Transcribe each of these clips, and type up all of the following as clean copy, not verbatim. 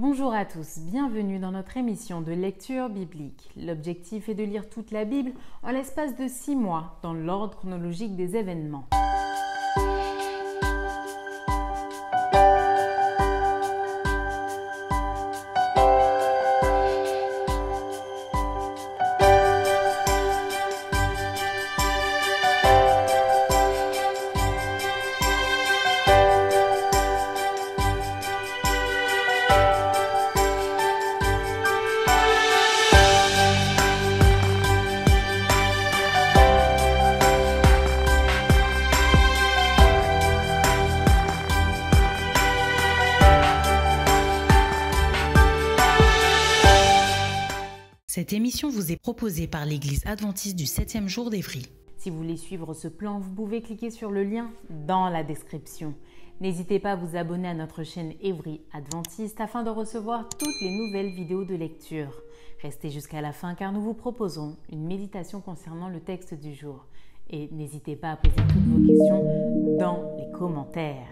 Bonjour à tous, bienvenue dans notre émission de lecture biblique. L'objectif est de lire toute la Bible en l'espace de 6 mois dans l'ordre chronologique des événements. Cette émission vous est proposée par l'Église adventiste du 7e jour d'Évry. Si vous voulez suivre ce plan, vous pouvez cliquer sur le lien dans la description. N'hésitez pas à vous abonner à notre chaîne Évry Adventiste afin de recevoir toutes les nouvelles vidéos de lecture. Restez jusqu'à la fin car nous vous proposons une méditation concernant le texte du jour. Et n'hésitez pas à poser toutes vos questions dans les commentaires.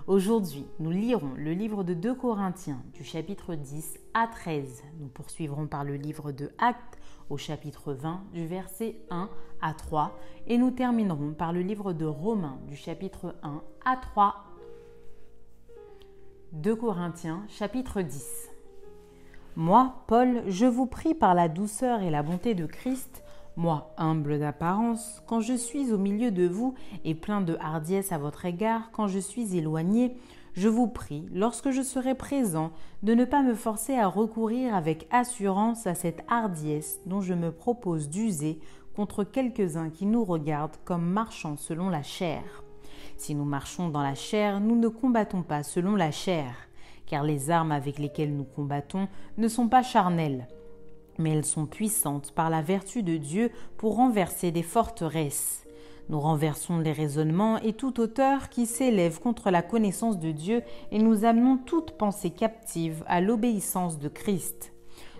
Aujourd'hui, nous lirons le livre de 2 Corinthiens du chapitre 10 à 13. Nous poursuivrons par le livre de Actes au chapitre 20 du verset 1 à 3 et nous terminerons par le livre de Romains du chapitre 1 à 3. 2 Corinthiens chapitre 10. Moi, Paul, je vous prie par la douceur et la bonté de Christ, moi, humble d'apparence, quand je suis au milieu de vous et plein de hardiesse à votre égard, quand je suis éloigné, je vous prie, lorsque je serai présent, de ne pas me forcer à recourir avec assurance à cette hardiesse dont je me propose d'user contre quelques-uns qui nous regardent comme marchant selon la chair. Si nous marchons dans la chair, nous ne combattons pas selon la chair, car les armes avec lesquelles nous combattons ne sont pas charnelles, mais elles sont puissantes par la vertu de Dieu pour renverser des forteresses. Nous renversons les raisonnements et toute hauteur qui s'élève contre la connaissance de Dieu et nous amenons toute pensée captive à l'obéissance de Christ.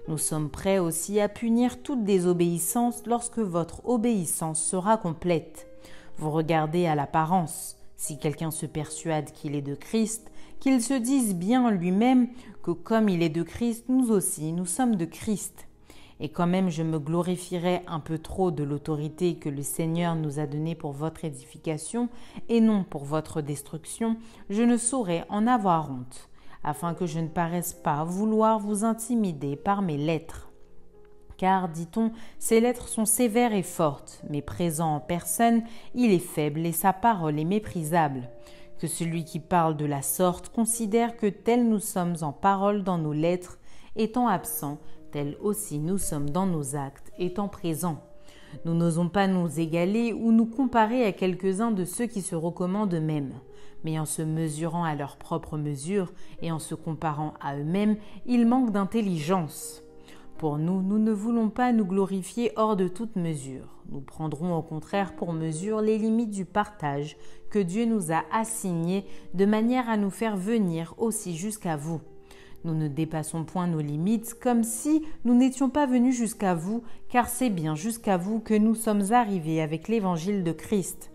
Nous sommes prêts aussi à punir toute désobéissance lorsque votre obéissance sera complète. Vous regardez à l'apparence. Si quelqu'un se persuade qu'il est de Christ, qu'il se dise bien lui-même que comme il est de Christ, nous aussi, nous sommes de Christ. Et quand même je me glorifierais un peu trop de l'autorité que le Seigneur nous a donnée pour votre édification et non pour votre destruction, je ne saurais en avoir honte, afin que je ne paraisse pas vouloir vous intimider par mes lettres. Car, dit-on, ces lettres sont sévères et fortes, mais présent en personne, il est faible et sa parole est méprisable. Que celui qui parle de la sorte considère que tels nous sommes en parole dans nos lettres, étant absents, tels aussi nous sommes dans nos actes, étant présents. Nous n'osons pas nous égaler ou nous comparer à quelques-uns de ceux qui se recommandent eux-mêmes. Mais en se mesurant à leur propre mesure et en se comparant à eux-mêmes, ils manquent d'intelligence. Pour nous, nous ne voulons pas nous glorifier hors de toute mesure. Nous prendrons au contraire pour mesure les limites du partage que Dieu nous a assignées de manière à nous faire venir aussi jusqu'à vous. Nous ne dépassons point nos limites comme si nous n'étions pas venus jusqu'à vous, car c'est bien jusqu'à vous que nous sommes arrivés avec l'évangile de Christ.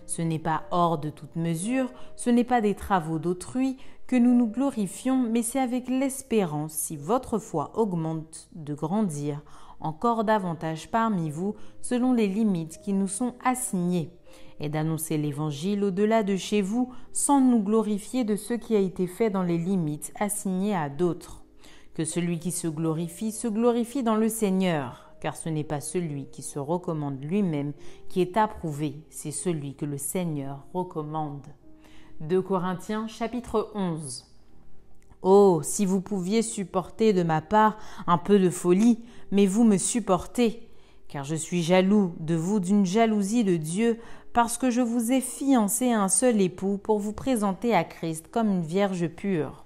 Ce n'est pas hors de toute mesure, ce n'est pas des travaux d'autrui que nous nous glorifions, mais c'est avec l'espérance, si votre foi augmente, de grandir encore davantage parmi vous selon les limites qui nous sont assignées, et d'annoncer l'évangile au-delà de chez vous sans nous glorifier de ce qui a été fait dans les limites assignées à d'autres. Que celui qui se glorifie dans le Seigneur, car ce n'est pas celui qui se recommande lui-même qui est approuvé, c'est celui que le Seigneur recommande. 2 Corinthiens chapitre 11. Oh, si vous pouviez supporter de ma part un peu de folie, mais vous me supportez, car je suis jaloux de vous d'une jalousie de Dieu, parce que je vous ai fiancé à un seul époux pour vous présenter à Christ comme une vierge pure.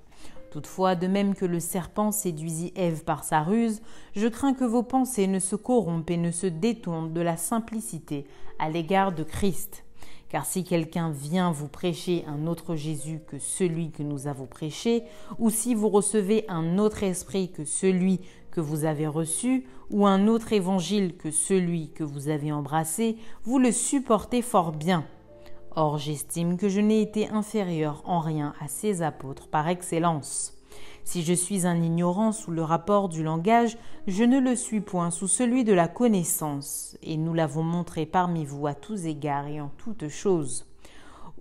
Toutefois, de même que le serpent séduisit Ève par sa ruse, je crains que vos pensées ne se corrompent et ne se détournent de la simplicité à l'égard de Christ. Car si quelqu'un vient vous prêcher un autre Jésus que celui que nous avons prêché, ou si vous recevez un autre esprit que celui que vous avez reçu, ou un autre évangile que celui que vous avez embrassé, vous le supportez fort bien. Or, j'estime que je n'ai été inférieur en rien à ces apôtres par excellence. Si je suis un ignorant sous le rapport du langage, je ne le suis point sous celui de la connaissance, et nous l'avons montré parmi vous à tous égards et en toutes choses.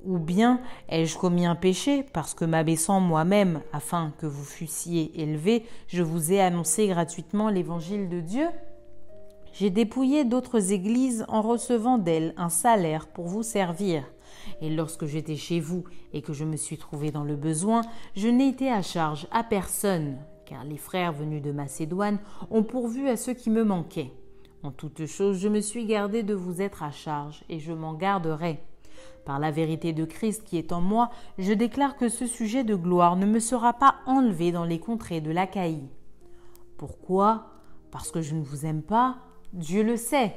Ou bien ai-je commis un péché, parce que m'abaissant moi-même, afin que vous fussiez élevés, je vous ai annoncé gratuitement l'évangile de Dieu? J'ai dépouillé d'autres églises en recevant d'elles un salaire pour vous servir. Et lorsque j'étais chez vous et que je me suis trouvé dans le besoin, je n'ai été à charge à personne, car les frères venus de Macédoine ont pourvu à ce qui me manquait. En toutes choses, je me suis gardé de vous être à charge, et je m'en garderai. Par la vérité de Christ qui est en moi, je déclare que ce sujet de gloire ne me sera pas enlevé dans les contrées de l'Achaïe. Pourquoi? Parce que je ne vous aime pas? Dieu le sait.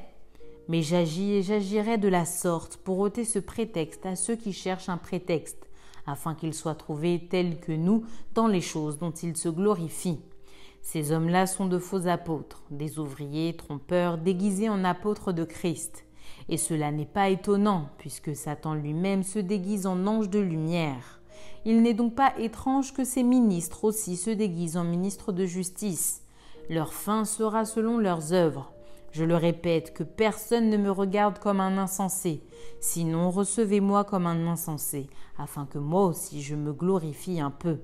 Mais j'agis et j'agirai de la sorte pour ôter ce prétexte à ceux qui cherchent un prétexte, afin qu'ils soient trouvés tels que nous dans les choses dont ils se glorifient. Ces hommes-là sont de faux apôtres, des ouvriers trompeurs déguisés en apôtres de Christ. Et cela n'est pas étonnant, puisque Satan lui-même se déguise en ange de lumière. Il n'est donc pas étrange que ses ministres aussi se déguisent en ministres de justice. Leur fin sera selon leurs œuvres. Je le répète, que personne ne me regarde comme un insensé, sinon recevez-moi comme un insensé, afin que moi aussi je me glorifie un peu.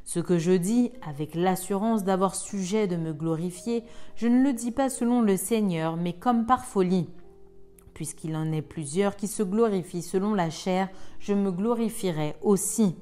Ce que je dis, avec l'assurance d'avoir sujet de me glorifier, je ne le dis pas selon le Seigneur, mais comme par folie. Puisqu'il en est plusieurs qui se glorifient selon la chair, je me glorifierai aussi.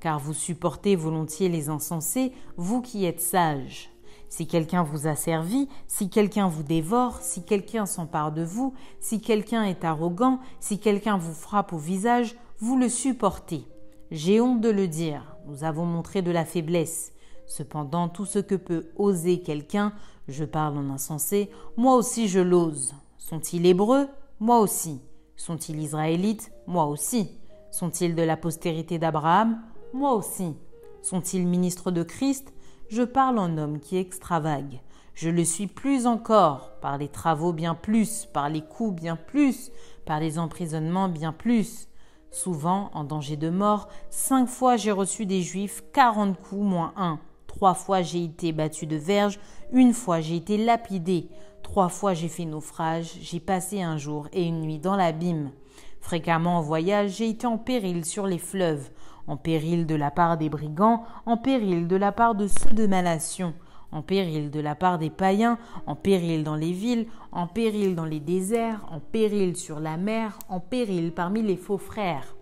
Car vous supportez volontiers les insensés, vous qui êtes sages. Si quelqu'un vous a servi, si quelqu'un vous dévore, si quelqu'un s'empare de vous, si quelqu'un est arrogant, si quelqu'un vous frappe au visage, vous le supportez. J'ai honte de le dire, nous avons montré de la faiblesse. Cependant, tout ce que peut oser quelqu'un, je parle en insensé, moi aussi je l'ose. Sont-ils hébreux? Moi aussi. Sont-ils israélites? Moi aussi. Sont-ils de la postérité d'Abraham? Moi aussi. Sont-ils ministres de Christ? Je parle en homme qui extravague. Je le suis plus encore, par les travaux bien plus, par les coups bien plus, par les emprisonnements bien plus. Souvent, en danger de mort, 5 fois j'ai reçu des Juifs 40 coups moins 1. 3 fois j'ai été battu de verge, 1 fois j'ai été lapidé. 3 fois j'ai fait naufrage, j'ai passé un jour et une nuit dans l'abîme. Fréquemment en voyage, j'ai été en péril sur les fleuves, en péril de la part des brigands, en péril de la part de ceux de ma nation, en péril de la part des païens, en péril dans les villes, en péril dans les déserts, en péril sur la mer, en péril parmi les faux frères.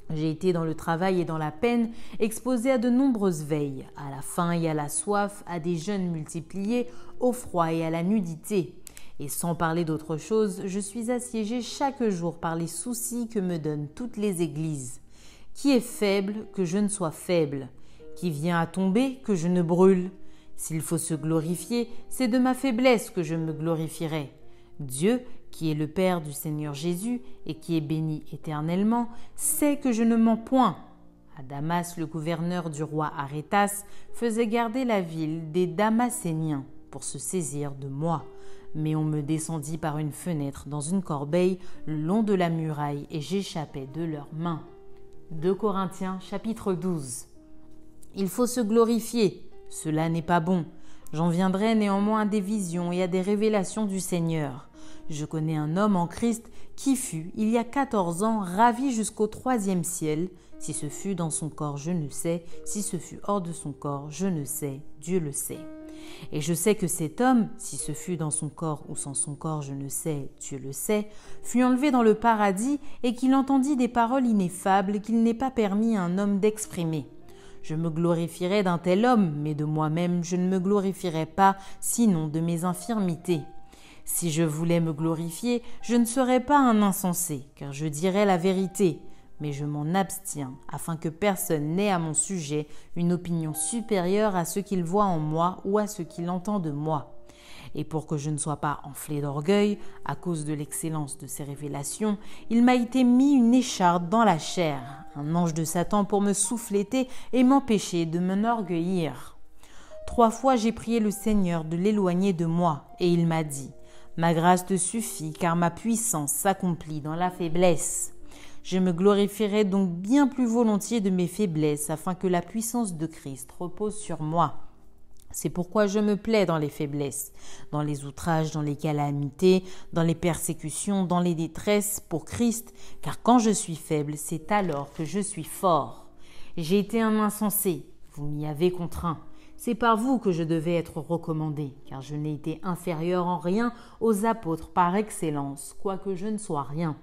J'ai été dans le travail et dans la peine, exposé à de nombreuses veilles, à la faim et à la soif, à des jeûnes multipliés, au froid et à la nudité. Et sans parler d'autre chose, je suis assiégé chaque jour par les soucis que me donnent toutes les églises. Qui est faible, que je ne sois faible? Qui vient à tomber, que je ne brûle? S'il faut se glorifier, c'est de ma faiblesse que je me glorifierai. Dieu, qui est le Père du Seigneur Jésus et qui est béni éternellement, sait que je ne mens point. À Damas, le gouverneur du roi Arétas faisait garder la ville des Damascéniens pour se saisir de moi. Mais on me descendit par une fenêtre dans une corbeille le long de la muraille et j'échappais de leurs mains. 2 Corinthiens chapitre 12. Il faut se glorifier, cela n'est pas bon. J'en viendrai néanmoins à des visions et à des révélations du Seigneur. Je connais un homme en Christ qui fut, il y a 14 ans, ravi jusqu'au 3e ciel. Si ce fut dans son corps, je ne sais. Si ce fut hors de son corps, je ne sais. Dieu le sait. Et je sais que cet homme, si ce fut dans son corps ou sans son corps, je ne sais, Dieu le sait, fut enlevé dans le paradis et qu'il entendit des paroles ineffables qu'il n'est pas permis à un homme d'exprimer. Je me glorifierais d'un tel homme, mais de moi-même je ne me glorifierais pas, sinon de mes infirmités. Si je voulais me glorifier, je ne serais pas un insensé, car je dirais la vérité. Mais je m'en abstiens, afin que personne n'ait à mon sujet une opinion supérieure à ce qu'il voit en moi ou à ce qu'il entend de moi. Et pour que je ne sois pas enflé d'orgueil, à cause de l'excellence de ces révélations, il m'a été mis une écharpe dans la chair, un ange de Satan pour me souffléter et m'empêcher de m'enorgueillir. 3 fois j'ai prié le Seigneur de l'éloigner de moi, et il m'a dit « Ma grâce te suffit, car ma puissance s'accomplit dans la faiblesse. » Je me glorifierai donc bien plus volontiers de mes faiblesses, afin que la puissance de Christ repose sur moi. C'est pourquoi je me plais dans les faiblesses, dans les outrages, dans les calamités, dans les persécutions, dans les détresses pour Christ, car quand je suis faible, c'est alors que je suis fort. J'ai été un insensé, vous m'y avez contraint. C'est par vous que je devais être recommandé, car je n'ai été inférieur en rien aux apôtres par excellence, quoique je ne sois rien.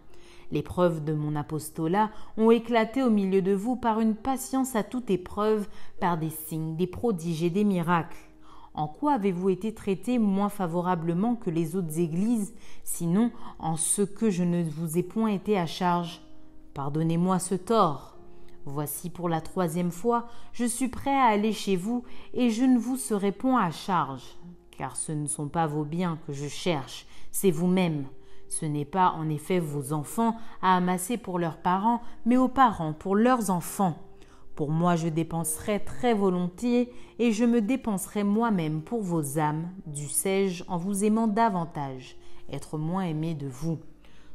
Les preuves de mon apostolat ont éclaté au milieu de vous par une patience à toute épreuve, par des signes, des prodiges et des miracles. En quoi avez-vous été traité moins favorablement que les autres églises, sinon en ce que je ne vous ai point été à charge? Pardonnez-moi ce tort. Voici pour la 3e fois, je suis prêt à aller chez vous et je ne vous serai point à charge, car ce ne sont pas vos biens que je cherche, c'est vous-même. Ce n'est pas en effet vos enfants à amasser pour leurs parents, mais aux parents pour leurs enfants. Pour moi, je dépenserai très volontiers et je me dépenserai moi-même pour vos âmes, dussé-je, en vous aimant davantage, être moins aimé de vous.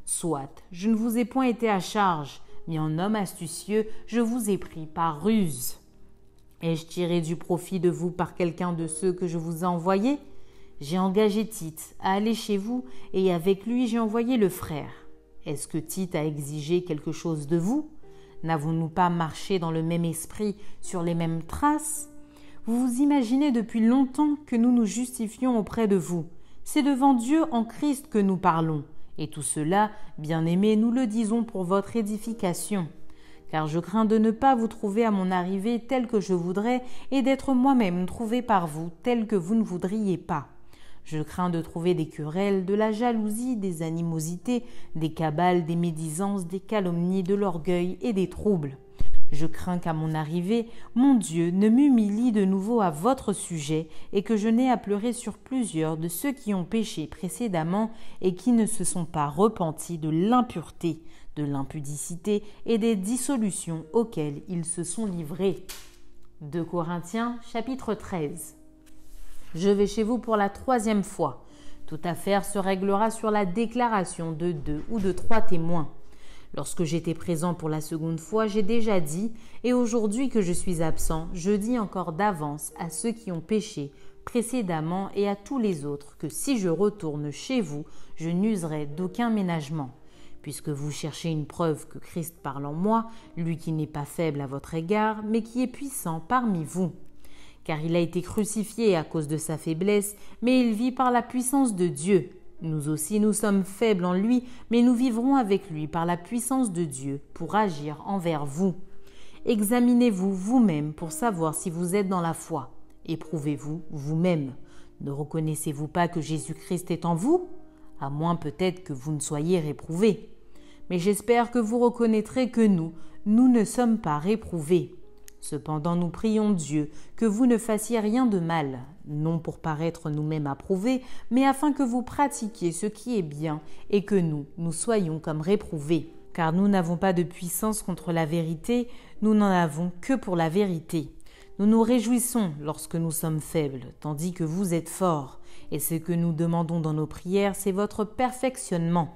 Soit, je ne vous ai point été à charge, mais en homme astucieux, je vous ai pris par ruse. Ai-je tiré du profit de vous par quelqu'un de ceux que je vous ai envoyés? J'ai engagé Tite à aller chez vous et avec lui j'ai envoyé le frère. Est-ce que Tite a exigé quelque chose de vous? N'avons-nous pas marché dans le même esprit, sur les mêmes traces? Vous vous imaginez depuis longtemps que nous nous justifions auprès de vous. C'est devant Dieu en Christ que nous parlons. Et tout cela, bien-aimés, nous le disons pour votre édification. Car je crains de ne pas vous trouver à mon arrivée tel que je voudrais et d'être moi-même trouvé par vous tel que vous ne voudriez pas. Je crains de trouver des querelles, de la jalousie, des animosités, des cabales, des médisances, des calomnies, de l'orgueil et des troubles. Je crains qu'à mon arrivée, mon Dieu ne m'humilie de nouveau à votre sujet et que je n'ai à pleurer sur plusieurs de ceux qui ont péché précédemment et qui ne se sont pas repentis de l'impureté, de l'impudicité et des dissolutions auxquelles ils se sont livrés. 2 Corinthiens, chapitre 13. Je vais chez vous pour la 3e fois. Toute affaire se réglera sur la déclaration de 2 ou de 3 témoins. Lorsque j'étais présent pour la 2e fois, j'ai déjà dit, et aujourd'hui que je suis absent, je dis encore d'avance à ceux qui ont péché précédemment et à tous les autres, que si je retourne chez vous, je n'userai d'aucun ménagement. Puisque vous cherchez une preuve que Christ parle en moi, lui qui n'est pas faible à votre égard, mais qui est puissant parmi vous. Car il a été crucifié à cause de sa faiblesse, mais il vit par la puissance de Dieu. Nous aussi, nous sommes faibles en lui, mais nous vivrons avec lui par la puissance de Dieu pour agir envers vous. Examinez-vous vous-même pour savoir si vous êtes dans la foi. Éprouvez-vous vous-même. Ne reconnaissez-vous pas que Jésus-Christ est en vous? À moins peut-être que vous ne soyez réprouvés. Mais j'espère que vous reconnaîtrez que nous ne sommes pas réprouvés. Cependant, nous prions Dieu que vous ne fassiez rien de mal, non pour paraître nous-mêmes approuvés, mais afin que vous pratiquiez ce qui est bien et que nous soyons comme réprouvés. Car nous n'avons pas de puissance contre la vérité, nous n'en avons que pour la vérité. Nous nous réjouissons lorsque nous sommes faibles, tandis que vous êtes forts, et ce que nous demandons dans nos prières, c'est votre perfectionnement.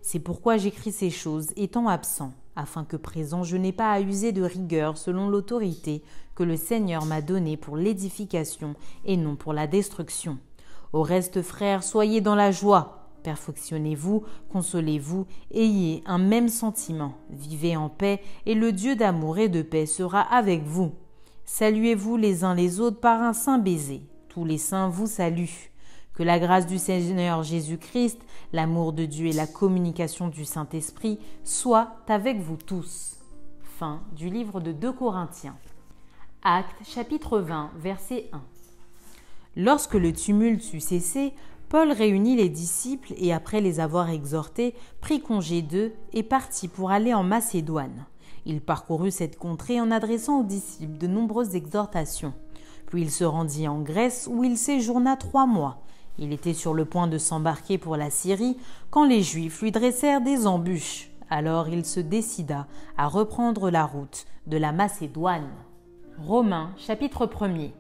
C'est pourquoi j'écris ces choses étant absent, afin que présent je n'ai pas à user de rigueur selon l'autorité que le Seigneur m'a donnée pour l'édification et non pour la destruction. Au reste, frères, soyez dans la joie, perfectionnez-vous, consolez-vous, ayez un même sentiment, vivez en paix, et le Dieu d'amour et de paix sera avec vous. Saluez-vous les uns les autres par un saint baiser. Tous les saints vous saluent. Que la grâce du Seigneur Jésus-Christ, l'amour de Dieu et la communication du Saint-Esprit soient avec vous tous. Fin du livre de 2 Corinthiens. Actes chapitre 20, verset 1. Lorsque le tumulte eut cessé, Paul réunit les disciples et après les avoir exhortés, prit congé d'eux et partit pour aller en Macédoine. Il parcourut cette contrée en adressant aux disciples de nombreuses exhortations. Puis il se rendit en Grèce où il séjourna 3 mois. Il était sur le point de s'embarquer pour la Syrie quand les Juifs lui dressèrent des embûches. Alors il se décida à reprendre la route de la Macédoine. Romains chapitre 1er.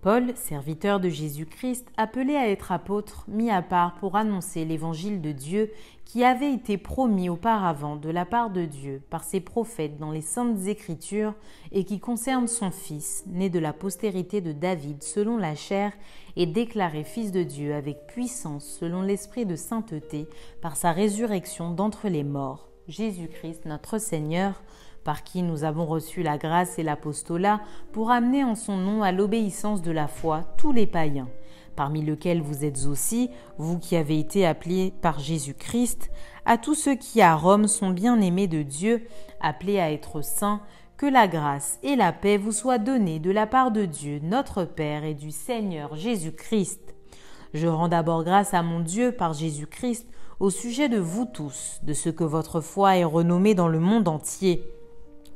Paul, serviteur de Jésus-Christ, appelé à être apôtre, mis à part pour annoncer l'évangile de Dieu qui avait été promis auparavant de la part de Dieu par ses prophètes dans les Saintes Écritures et qui concerne son Fils, né de la postérité de David selon la chair et déclaré Fils de Dieu avec puissance selon l'Esprit de sainteté par sa résurrection d'entre les morts, Jésus-Christ notre Seigneur, par qui nous avons reçu la grâce et l'apostolat pour amener en son nom à l'obéissance de la foi tous les païens, parmi lesquels vous êtes aussi, vous qui avez été appelés par Jésus-Christ, à tous ceux qui à Rome sont bien-aimés de Dieu, appelés à être saints, que la grâce et la paix vous soient données de la part de Dieu, notre Père et du Seigneur Jésus-Christ. Je rends d'abord grâce à mon Dieu par Jésus-Christ au sujet de vous tous, de ce que votre foi est renommée dans le monde entier.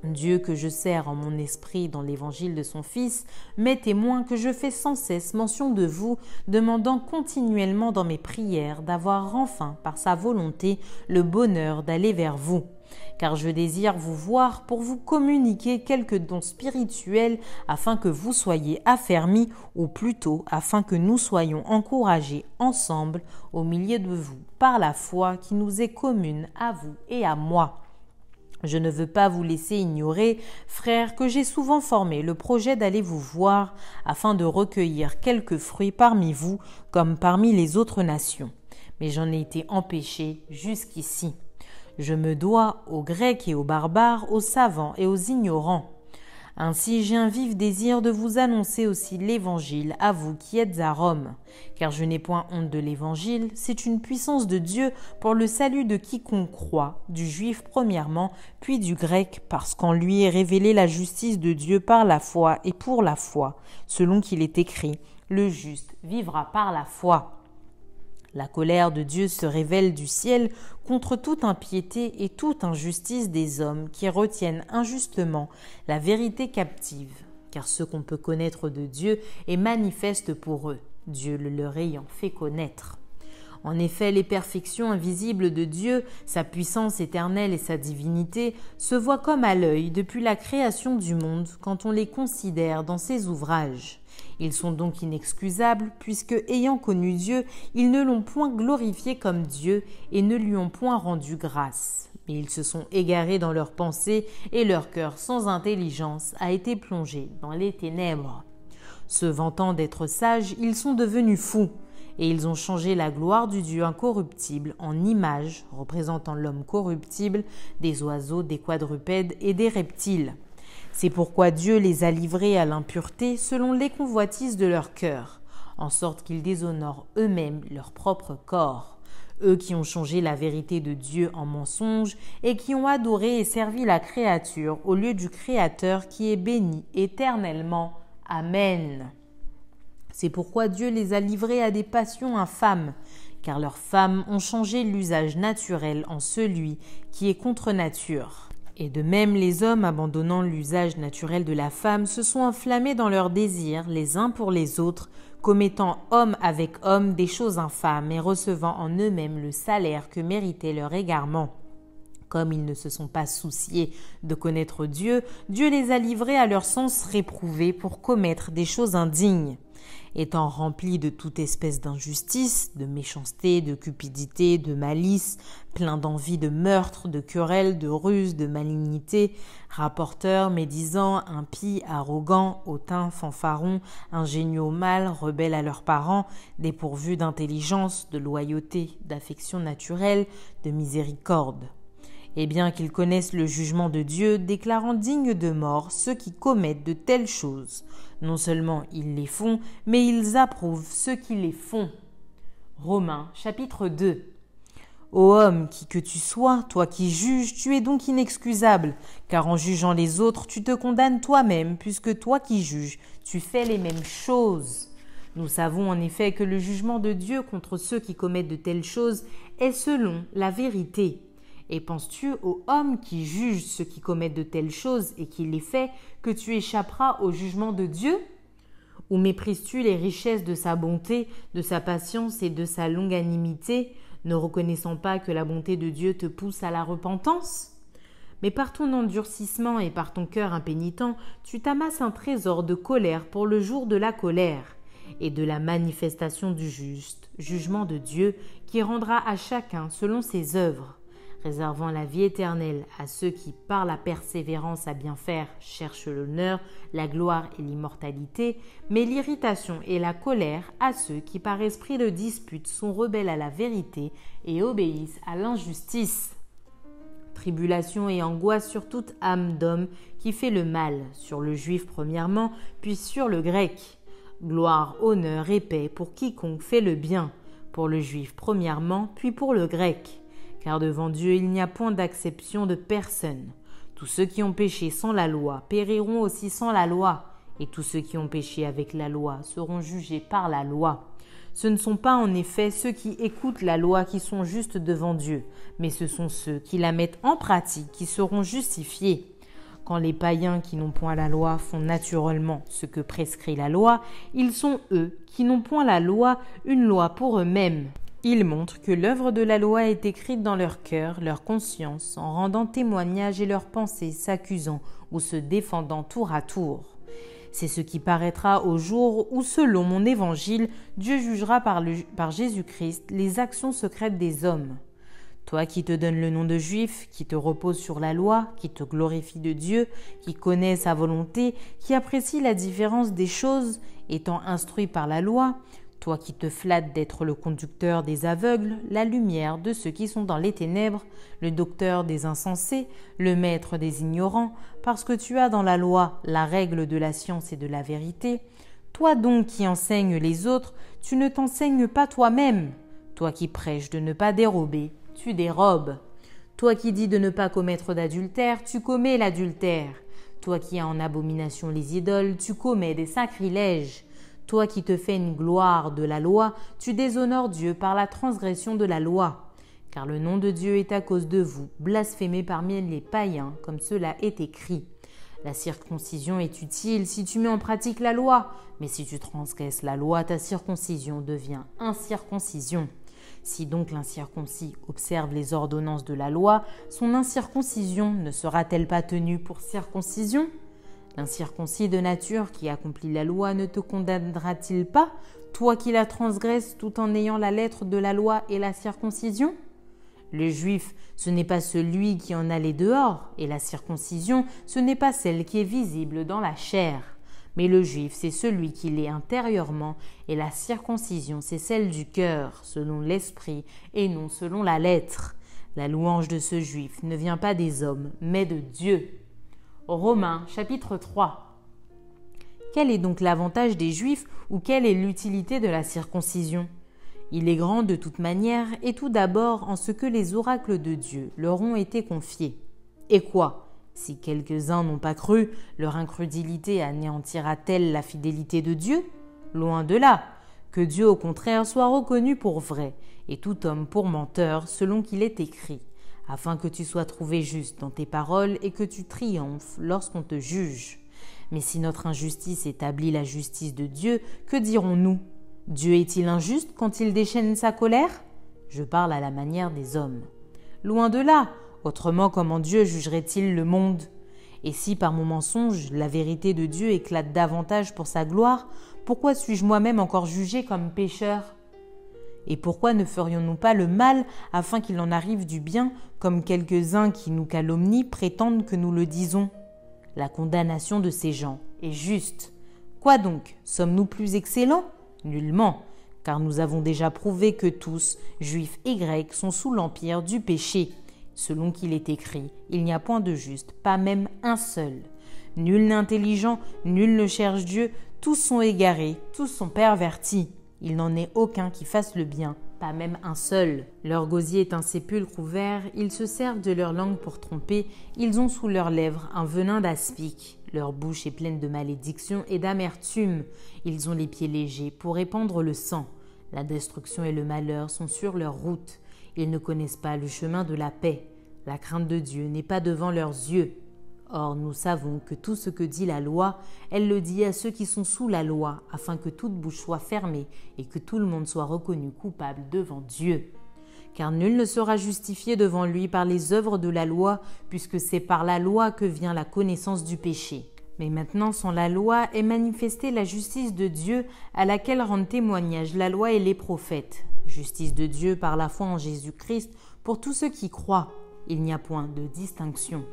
Dieu que je sers en mon esprit dans l'évangile de son Fils, m'est témoin que je fais sans cesse mention de vous, demandant continuellement dans mes prières d'avoir enfin, par sa volonté, le bonheur d'aller vers vous. Car je désire vous voir pour vous communiquer quelques dons spirituels afin que vous soyez affermis, ou plutôt afin que nous soyons encouragés ensemble au milieu de vous par la foi qui nous est commune à vous et à moi. Je ne veux pas vous laisser ignorer, frères, que j'ai souvent formé le projet d'aller vous voir afin de recueillir quelques fruits parmi vous comme parmi les autres nations. Mais j'en ai été empêché jusqu'ici. Je me dois aux Grecs et aux barbares, aux savants et aux ignorants. Ainsi, j'ai un vif désir de vous annoncer aussi l'Évangile à vous qui êtes à Rome. Car je n'ai point honte de l'Évangile, c'est une puissance de Dieu pour le salut de quiconque croit, du juif premièrement, puis du grec, parce qu'en lui est révélée la justice de Dieu par la foi et pour la foi, selon qu'il est écrit, le juste vivra par la foi. La colère de Dieu se révèle du ciel contre toute impiété et toute injustice des hommes qui retiennent injustement la vérité captive, car ce qu'on peut connaître de Dieu est manifeste pour eux, Dieu le leur ayant fait connaître. En effet, les perfections invisibles de Dieu, sa puissance éternelle et sa divinité, se voient comme à l'œil depuis la création du monde quand on les considère dans ses ouvrages. Ils sont donc inexcusables puisque, ayant connu Dieu, ils ne l'ont point glorifié comme Dieu et ne lui ont point rendu grâce. Mais ils se sont égarés dans leurs pensées et leur cœur sans intelligence a été plongé dans les ténèbres. Se vantant d'être sages, ils sont devenus fous. Et ils ont changé la gloire du Dieu incorruptible en image, représentant l'homme corruptible, des oiseaux, des quadrupèdes et des reptiles. C'est pourquoi Dieu les a livrés à l'impureté selon les convoitises de leur cœur, en sorte qu'ils déshonorent eux-mêmes leur propre corps. Eux qui ont changé la vérité de Dieu en mensonge et qui ont adoré et servi la créature au lieu du Créateur qui est béni éternellement. Amen. C'est pourquoi Dieu les a livrés à des passions infâmes, car leurs femmes ont changé l'usage naturel en celui qui est contre nature. Et de même, les hommes, abandonnant l'usage naturel de la femme, se sont enflammés dans leurs désirs, les uns pour les autres, commettant homme avec homme des choses infâmes et recevant en eux-mêmes le salaire que méritait leur égarement. Comme ils ne se sont pas souciés de connaître Dieu, Dieu les a livrés à leur sens réprouvé pour commettre des choses indignes. Étant remplis de toute espèce d'injustice, de méchanceté, de cupidité, de malice, pleins d'envie, de meurtre, de querelles, de ruse, de malignité, rapporteurs, médisants, impies, arrogants, hautains, fanfarons, ingénieux au mal, rebelles à leurs parents, dépourvus d'intelligence, de loyauté, d'affection naturelle, de miséricorde. Et bien qu'ils connaissent le jugement de Dieu, déclarant dignes de mort ceux qui commettent de telles choses. Non seulement ils les font, mais ils approuvent ceux qui les font. Romains, chapitre 2. Ô homme, qui que tu sois, toi qui juges, tu es donc inexcusable, car en jugeant les autres, tu te condamnes toi-même, puisque toi qui juges, tu fais les mêmes choses. Nous savons en effet que le jugement de Dieu contre ceux qui commettent de telles choses est selon la vérité. Et penses-tu aux hommes qui jugent ceux qui commettent de telles choses et qui les fait, que tu échapperas au jugement de Dieu? Ou méprises-tu les richesses de sa bonté, de sa patience et de sa longanimité, ne reconnaissant pas que la bonté de Dieu te pousse à la repentance? Mais par ton endurcissement et par ton cœur impénitent, tu t'amasses un trésor de colère pour le jour de la colère et de la manifestation du juste jugement de Dieu qui rendra à chacun selon ses œuvres, réservant la vie éternelle à ceux qui, par la persévérance à bien faire, cherchent l'honneur, la gloire et l'immortalité, mais l'irritation et la colère à ceux qui, par esprit de dispute, sont rebelles à la vérité et obéissent à l'injustice. Tribulation et angoisse sur toute âme d'homme qui fait le mal, sur le juif premièrement, puis sur le grec. Gloire, honneur et paix pour quiconque fait le bien, pour le juif premièrement, puis pour le grec. Car devant Dieu il n'y a point d'acception de personne. Tous ceux qui ont péché sans la loi périront aussi sans la loi, et tous ceux qui ont péché avec la loi seront jugés par la loi. Ce ne sont pas en effet ceux qui écoutent la loi qui sont justes devant Dieu, mais ce sont ceux qui la mettent en pratique qui seront justifiés. Quand les païens qui n'ont point la loi font naturellement ce que prescrit la loi, ils sont eux qui n'ont point la loi une loi pour eux-mêmes. Ils montrent que l'œuvre de la loi est écrite dans leur cœur, leur conscience, en rendant témoignage et leurs pensées s'accusant ou se défendant tour à tour. C'est ce qui paraîtra au jour où, selon mon évangile, Dieu jugera par Jésus-Christ les actions secrètes des hommes. Toi qui te donnes le nom de juif, qui te repose sur la loi, qui te glorifie de Dieu, qui connaît sa volonté, qui apprécie la différence des choses, étant instruit par la loi, toi qui te flattes d'être le conducteur des aveugles, la lumière de ceux qui sont dans les ténèbres, le docteur des insensés, le maître des ignorants, parce que tu as dans la loi la règle de la science et de la vérité, toi donc qui enseignes les autres, tu ne t'enseignes pas toi-même. Toi qui prêches de ne pas dérober, tu dérobes. Toi qui dis de ne pas commettre d'adultère, tu commets l'adultère. Toi qui as en abomination les idoles, tu commets des sacrilèges. Toi qui te fais une gloire de la loi, tu déshonores Dieu par la transgression de la loi. Car le nom de Dieu est à cause de vous, blasphémé parmi les païens, comme cela est écrit. La circoncision est utile si tu mets en pratique la loi, mais si tu transgresses la loi, ta circoncision devient incirconcision. Si donc l'incirconcis observe les ordonnances de la loi, son incirconcision ne sera-t-elle pas tenue pour circoncision ? L'incirconcis de nature qui accomplit la loi ne te condamnera-t-il pas, toi qui la transgresses tout en ayant la lettre de la loi et la circoncision ? Le juif, ce n'est pas celui qui en a les dehors, et la circoncision, ce n'est pas celle qui est visible dans la chair. Mais le juif, c'est celui qui l'est intérieurement, et la circoncision, c'est celle du cœur, selon l'esprit, et non selon la lettre. La louange de ce juif ne vient pas des hommes, mais de Dieu. Romains, chapitre 3. Quel est donc l'avantage des Juifs ou quelle est l'utilité de la circoncision ? Il est grand de toute manière et tout d'abord en ce que les oracles de Dieu leur ont été confiés. Et quoi ? Si quelques-uns n'ont pas cru, leur incrédulité anéantira-t-elle la fidélité de Dieu ? Loin de là. Que Dieu au contraire soit reconnu pour vrai et tout homme pour menteur selon qu'il est écrit, afin que tu sois trouvé juste dans tes paroles et que tu triomphes lorsqu'on te juge. Mais si notre injustice établit la justice de Dieu, que dirons-nous ? Dieu est-il injuste quand il déchaîne sa colère ? Je parle à la manière des hommes. Loin de là, autrement comment Dieu jugerait-il le monde ? Et si par mon mensonge, la vérité de Dieu éclate davantage pour sa gloire, pourquoi suis-je moi-même encore jugé comme pécheur ? Et pourquoi ne ferions-nous pas le mal afin qu'il en arrive du bien, comme quelques-uns qui nous calomnient prétendent que nous le disons ? La condamnation de ces gens est juste. Quoi donc ? Sommes-nous plus excellents ? Nullement, car nous avons déjà prouvé que tous, juifs et grecs, sont sous l'empire du péché. Selon qu'il est écrit, il n'y a point de juste, pas même un seul. Nul n'est intelligent, nul ne cherche Dieu, tous sont égarés, tous sont pervertis. Il n'en est aucun qui fasse le bien, pas même un seul. Leur gosier est un sépulcre ouvert, ils se servent de leur langue pour tromper, ils ont sous leurs lèvres un venin d'aspic. Leur bouche est pleine de malédiction et d'amertume. Ils ont les pieds légers pour répandre le sang. La destruction et le malheur sont sur leur route. Ils ne connaissent pas le chemin de la paix. La crainte de Dieu n'est pas devant leurs yeux. Or, nous savons que tout ce que dit la loi, elle le dit à ceux qui sont sous la loi, afin que toute bouche soit fermée et que tout le monde soit reconnu coupable devant Dieu. car nul ne sera justifié devant lui par les œuvres de la loi, puisque c'est par la loi que vient la connaissance du péché. Mais maintenant, sans la loi, est manifestée la justice de Dieu, à laquelle rendent témoignage la loi et les prophètes. Justice de Dieu par la foi en Jésus-Christ pour tous ceux qui croient. Il n'y a point de distinction,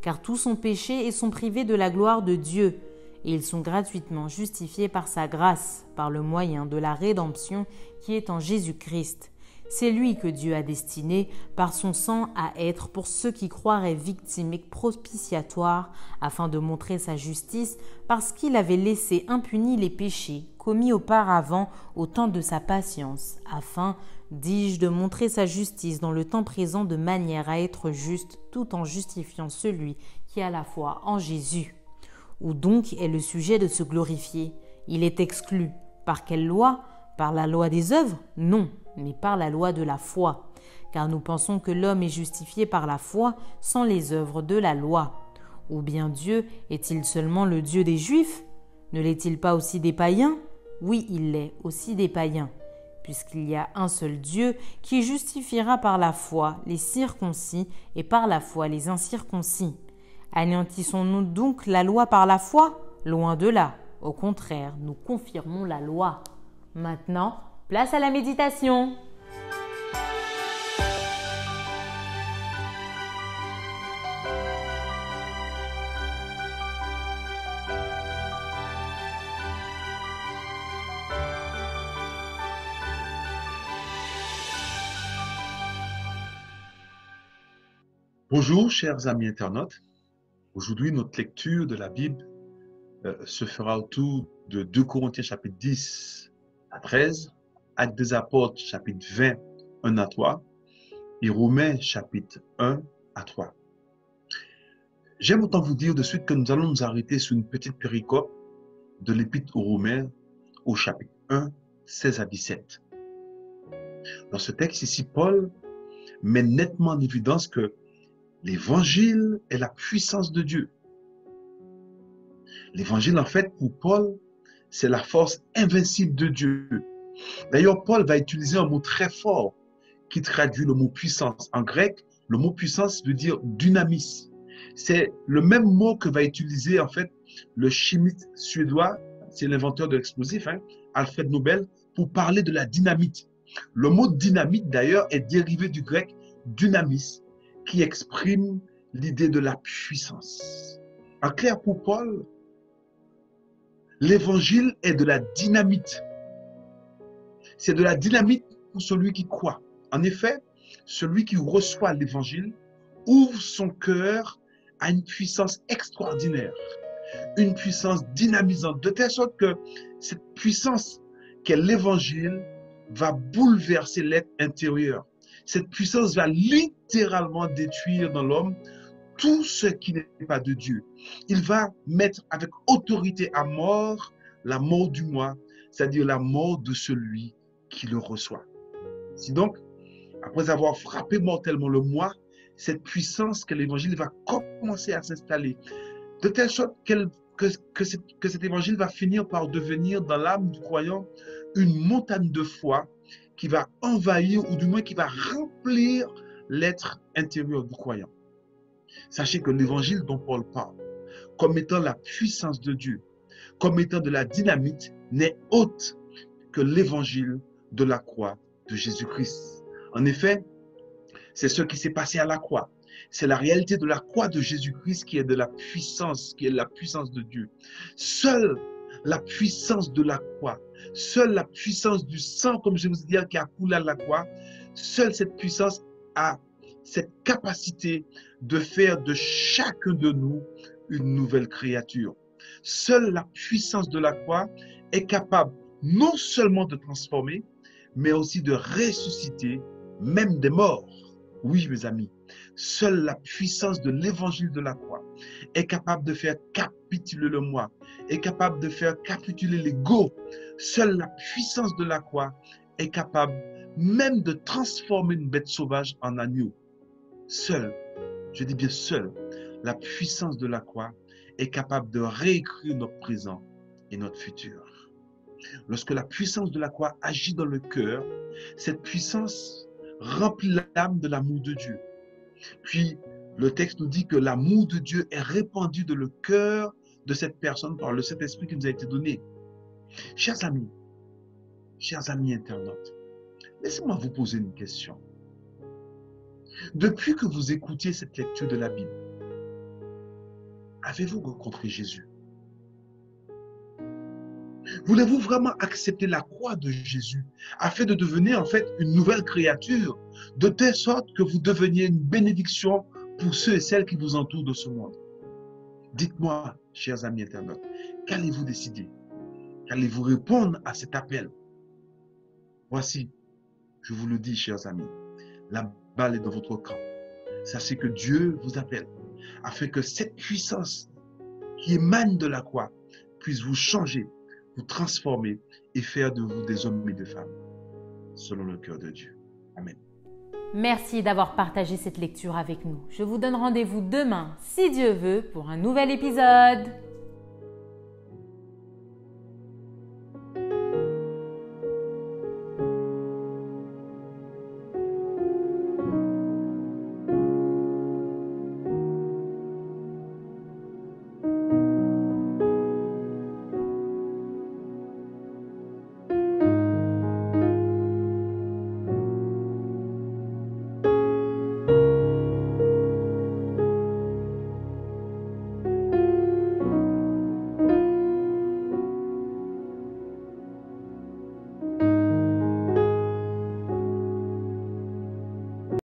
car tous sont péchés et sont privés de la gloire de Dieu, et ils sont gratuitement justifiés par sa grâce, par le moyen de la rédemption qui est en Jésus-Christ. C'est lui que Dieu a destiné, par son sang, à être pour ceux qui croiraient victime et propitiatoire, afin de montrer sa justice, parce qu'il avait laissé impunis les péchés commis auparavant au temps de sa patience, afin, dis-je, de montrer sa justice dans le temps présent de manière à être juste, tout en justifiant celui qui a la foi en Jésus. Où donc est le sujet de se glorifier? Il est exclu. Par quelle loi? Par la loi des œuvres? Non, mais par la loi de la foi. Car nous pensons que l'homme est justifié par la foi sans les œuvres de la loi. Ou bien Dieu est-il seulement le Dieu des Juifs? Ne l'est-il pas aussi des païens? Oui, il l'est aussi des païens, puisqu'il y a un seul Dieu qui justifiera par la foi les circoncis et par la foi les incirconcis. Anéantissons-nous donc la loi par la foi? Loin de là. Au contraire, nous confirmons la loi. Maintenant, place à la méditation. Bonjour, chers amis internautes. Aujourd'hui, notre lecture de la Bible se fera autour de 2 Corinthiens chapitre 10 à 13, Actes des Apôtres chapitre 20, 1 à 3 et Romains chapitre 1 à 3. J'aime autant vous dire de suite que nous allons nous arrêter sur une petite péricope de l'Épître aux Romains au chapitre 1, 16 à 17. Dans ce texte ici, Paul met nettement en évidence que l'Évangile est la puissance de Dieu. L'Évangile, en fait, pour Paul, c'est la force invincible de Dieu. D'ailleurs, Paul va utiliser un mot très fort qui traduit le mot puissance. En grec, le mot puissance veut dire dynamis. C'est le même mot que va utiliser, en fait, le chimiste suédois, c'est l'inventeur de l'explosif, Alfred Nobel, pour parler de la dynamite. Le mot dynamite, d'ailleurs, est dérivé du grec dynamis, qui exprime l'idée de la puissance. En clair, pour Paul, l'évangile est de la dynamite. C'est de la dynamite pour celui qui croit. En effet, celui qui reçoit l'évangile ouvre son cœur à une puissance extraordinaire, une puissance dynamisante, de telle sorte que cette puissance qu'est l'évangile va bouleverser l'être intérieur. Cette puissance va littéralement détruire dans l'homme tout ce qui n'est pas de Dieu. Il va mettre avec autorité à mort la mort du moi, c'est-à-dire la mort de celui qui le reçoit. Si donc, après avoir frappé mortellement le moi, cette puissance que l'évangile va commencer à s'installer, de telle sorte que cet évangile va finir par devenir dans l'âme du croyant une montagne de foi qui va envahir, ou du moins qui va remplir l'être intérieur du croyant. Sachez que l'évangile dont Paul parle, comme étant la puissance de Dieu, comme étant de la dynamite, n'est autre que l'évangile de la croix de Jésus-Christ. En effet, c'est ce qui s'est passé à la croix. C'est la réalité de la croix de Jésus-Christ qui est de la puissance, qui est la puissance de Dieu. Seule la puissance de la croix, seule la puissance du sang, comme je vous ai dit, qui a coulé à la croix, seule cette puissance a cette capacité de faire de chacun de nous une nouvelle créature. Seule la puissance de la croix est capable non seulement de transformer, mais aussi de ressusciter, même des morts. Oui, mes amis, seule la puissance de l'évangile de la croix est capable de faire capituler le moi, est capable de faire capituler l'ego. Seule la puissance de la croix est capable même de transformer une bête sauvage en agneau. Seule, je dis bien seule, la puissance de la croix est capable de réécrire notre présent et notre futur. Lorsque la puissance de la croix agit dans le cœur, cette puissance remplit l'âme de l'amour de Dieu. Puis, le texte nous dit que l'amour de Dieu est répandu dans le cœur de cette personne par le Saint-Esprit qui nous a été donné. Chers amis internautes, laissez-moi vous poser une question. Depuis que vous écoutiez cette lecture de la Bible, avez-vous rencontré Jésus? Voulez-vous vraiment accepter la croix de Jésus afin de devenir en fait une nouvelle créature, de telle sorte que vous deveniez une bénédiction pour ceux et celles qui vous entourent de ce monde? Dites-moi, chers amis internautes, qu'allez-vous décider? Qu'allez-vous répondre à cet appel? Voici, je vous le dis, chers amis, la balle est dans votre camp. Sachez que Dieu vous appelle afin que cette puissance qui émane de la croix puisse vous changer, vous transformer et faire de vous des hommes et des femmes selon le cœur de Dieu. Amen. Merci d'avoir partagé cette lecture avec nous. Je vous donne rendez-vous demain, si Dieu veut, pour un nouvel épisode.